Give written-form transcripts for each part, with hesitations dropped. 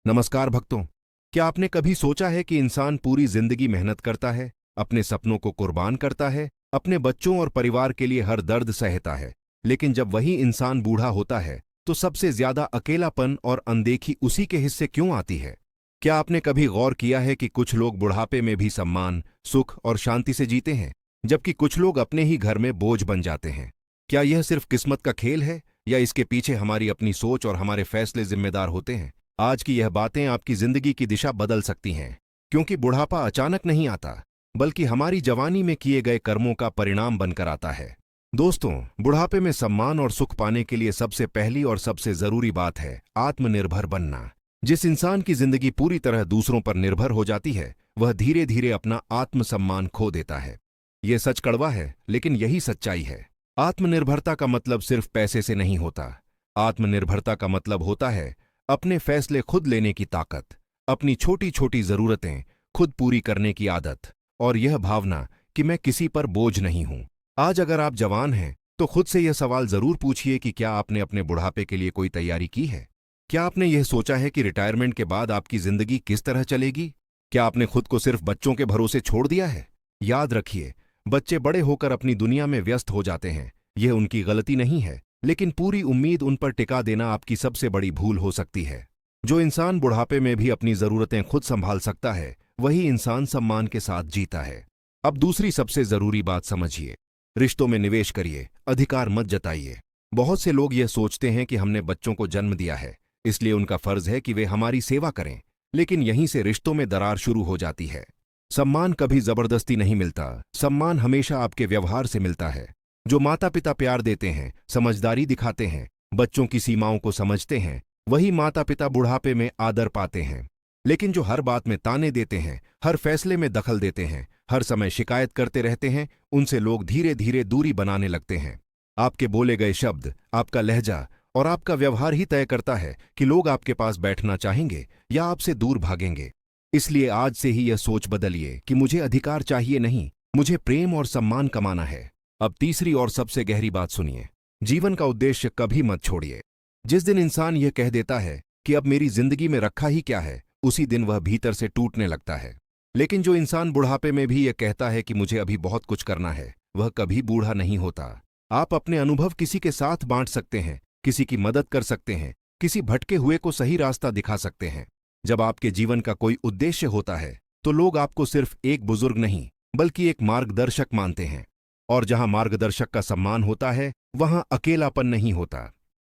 नमस्कार भक्तों। क्या आपने कभी सोचा है कि इंसान पूरी जिंदगी मेहनत करता है, अपने सपनों को कुर्बान करता है, अपने बच्चों और परिवार के लिए हर दर्द सहता है, लेकिन जब वही इंसान बूढ़ा होता है तो सबसे ज्यादा अकेलापन और अनदेखी उसी के हिस्से क्यों आती है? क्या आपने कभी गौर किया है कि कुछ लोग बुढ़ापे में भी सम्मान, सुख और शांति से जीते हैं, जबकि कुछ लोग अपने ही घर में बोझ बन जाते हैं? क्या यह सिर्फ किस्मत का खेल है, या इसके पीछे हमारी अपनी सोच और हमारे फैसले जिम्मेदार होते हैं? आज की यह बातें आपकी जिंदगी की दिशा बदल सकती हैं, क्योंकि बुढ़ापा अचानक नहीं आता, बल्कि हमारी जवानी में किए गए कर्मों का परिणाम बनकर आता है। दोस्तों, बुढ़ापे में सम्मान और सुख पाने के लिए सबसे पहली और सबसे जरूरी बात है आत्मनिर्भर बनना। जिस इंसान की जिंदगी पूरी तरह दूसरों पर निर्भर हो जाती है, वह धीरे धीरे अपना आत्मसम्मान खो देता है। यह सच कड़वा है, लेकिन यही सच्चाई है। आत्मनिर्भरता का मतलब सिर्फ पैसे से नहीं होता। आत्मनिर्भरता का मतलब होता है अपने फैसले खुद लेने की ताकत, अपनी छोटी छोटी जरूरतें खुद पूरी करने की आदत, और यह भावना कि मैं किसी पर बोझ नहीं हूं। आज अगर आप जवान हैं तो खुद से यह सवाल जरूर पूछिए कि क्या आपने अपने बुढ़ापे के लिए कोई तैयारी की है? क्या आपने यह सोचा है कि रिटायरमेंट के बाद आपकी जिंदगी किस तरह चलेगी? क्या आपने खुद को सिर्फ बच्चों के भरोसे छोड़ दिया है? याद रखिए, बच्चे बड़े होकर अपनी दुनिया में व्यस्त हो जाते हैं। यह उनकी गलती नहीं है, लेकिन पूरी उम्मीद उन पर टिका देना आपकी सबसे बड़ी भूल हो सकती है। जो इंसान बुढ़ापे में भी अपनी जरूरतें खुद संभाल सकता है, वही इंसान सम्मान के साथ जीता है। अब दूसरी सबसे जरूरी बात समझिए, रिश्तों में निवेश करिए, अधिकार मत जताइए। बहुत से लोग यह सोचते हैं कि हमने बच्चों को जन्म दिया है, इसलिए उनका फर्ज है कि वे हमारी सेवा करें, लेकिन यहीं से रिश्तों में दरार शुरू हो जाती है। सम्मान कभी जबरदस्ती नहीं मिलता, सम्मान हमेशा आपके व्यवहार से मिलता है। जो माता पिता प्यार देते हैं, समझदारी दिखाते हैं, बच्चों की सीमाओं को समझते हैं, वही माता पिता बुढ़ापे में आदर पाते हैं। लेकिन जो हर बात में ताने देते हैं, हर फैसले में दखल देते हैं, हर समय शिकायत करते रहते हैं, उनसे लोग धीरे धीरे दूरी बनाने लगते हैं। आपके बोले गए शब्द, आपका लहजा और आपका व्यवहार ही तय करता है कि लोग आपके पास बैठना चाहेंगे या आपसे दूर भागेंगे। इसलिए आज से ही यह सोच बदलिए कि मुझे अधिकार चाहिए नहीं, मुझे प्रेम और सम्मान कमाना है। अब तीसरी और सबसे गहरी बात सुनिए, जीवन का उद्देश्य कभी मत छोड़िए। जिस दिन इंसान यह कह देता है कि अब मेरी जिंदगी में रखा ही क्या है, उसी दिन वह भीतर से टूटने लगता है। लेकिन जो इंसान बुढ़ापे में भी यह कहता है कि मुझे अभी बहुत कुछ करना है, वह कभी बूढ़ा नहीं होता। आप अपने अनुभव किसी के साथ बांट सकते हैं, किसी की मदद कर सकते हैं, किसी भटके हुए को सही रास्ता दिखा सकते हैं। जब आपके जीवन का कोई उद्देश्य होता है तो लोग आपको सिर्फ एक बुजुर्ग नहीं, बल्कि एक मार्गदर्शक मानते हैं। और जहां मार्गदर्शक का सम्मान होता है, वहां अकेलापन नहीं होता।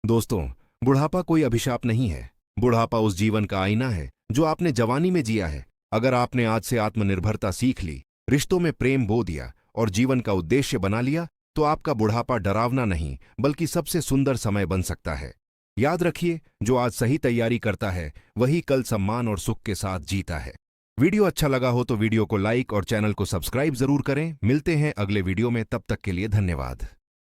दोस्तों, बुढ़ापा कोई अभिशाप नहीं है। बुढ़ापा उस जीवन का आईना है जो आपने जवानी में जिया है। अगर आपने आज से आत्मनिर्भरता सीख ली, रिश्तों में प्रेम बो दिया और जीवन का उद्देश्य बना लिया, तो आपका बुढ़ापा डरावना नहीं, बल्कि सबसे सुंदर समय बन सकता है। याद रखिए, जो आज सही तैयारी करता है, वही कल सम्मान और सुख के साथ जीता है। वीडियो अच्छा लगा हो तो वीडियो को लाइक और चैनल को सब्सक्राइब जरूर करें। मिलते हैं अगले वीडियो में, तब तक के लिए धन्यवाद।